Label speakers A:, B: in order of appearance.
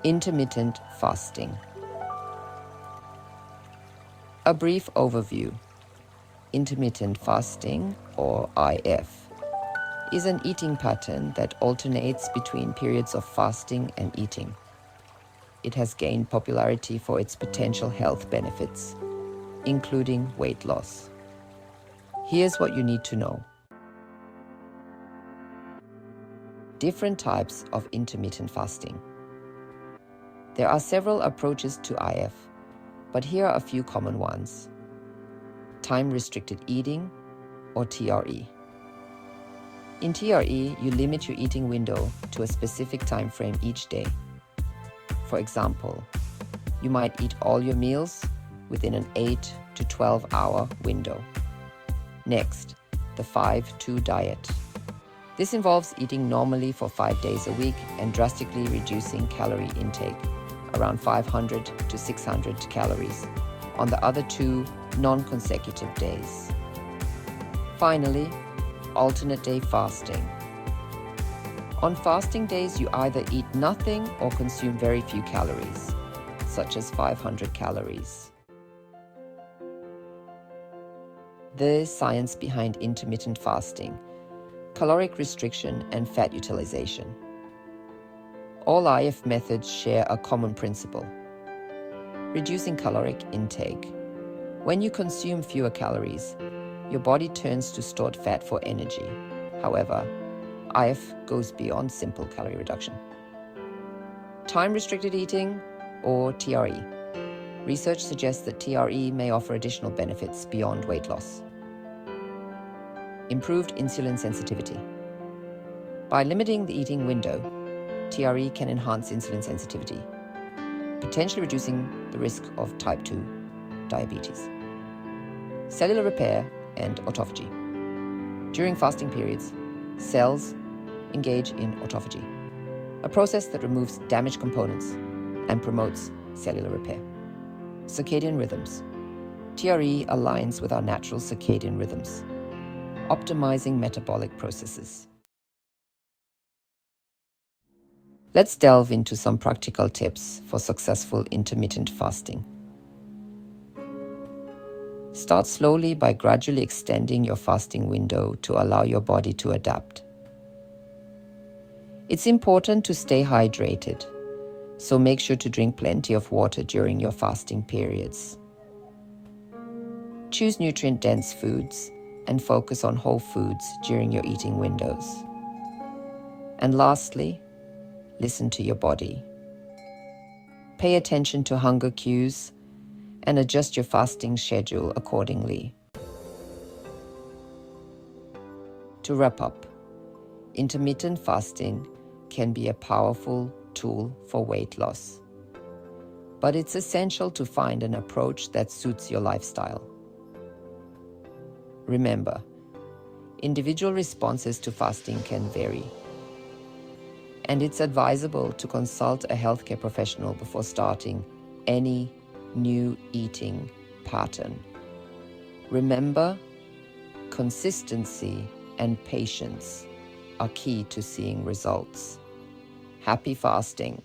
A: Intermittent fasting. A brief overview. Intermittent fasting, or IF, is an eating pattern that alternates between periods of fasting and eating. It has gained popularity for its potential health benefits, including weight loss. Here's what you need to know. Different types of intermittent fasting. There are several approaches to IF, but here are a few common ones. Time-restricted eating, or TRE. In TRE, you limit your eating window to a specific time frame each day. For example, you might eat all your meals within an 8 to 12-hour window. Next, the 5-2 diet. This involves eating normally for 5 days a week and drastically reducing calorie intake, around 500 to 600 calories, on the other 2 non-consecutive days. Finally, alternate day fasting. On fasting days, you either eat nothing or consume very few calories, such as 500 calories. The science behind intermittent fasting, caloric restriction and fat utilization. All IF methods share a common principle: reducing caloric intake. When you consume fewer calories, your body turns to stored fat for energy. However, IF goes beyond simple calorie reduction. Time-restricted eating, or TRE. Research suggests that TRE may offer additional benefits beyond weight loss. Improved insulin sensitivity. By limiting the eating window, TRE can enhance insulin sensitivity, potentially reducing the risk of type 2 diabetes. Cellular repair and autophagy. During fasting periods, cells engage in autophagy, a process that removes damaged components and promotes cellular repair. Circadian rhythms. TRE aligns with our natural circadian rhythms, optimizing metabolic processes. Let's delve into some practical tips for successful intermittent fasting. Start slowly by gradually extending your fasting window to allow your body to adapt. It's important to stay hydrated, so make sure to drink plenty of water during your fasting periods. Choose nutrient-dense foods and focus on whole foods during your eating windows. And lastly, listen to your body. Pay attention to hunger cues and adjust your fasting schedule accordingly. To wrap up, intermittent fasting can be a powerful tool for weight loss, but it's essential to find an approach that suits your lifestyle. Remember, individual responses to fasting can vary, and it's advisable to consult a healthcare professional before starting any new eating pattern. Remember, consistency and patience are key to seeing results. Happy fasting!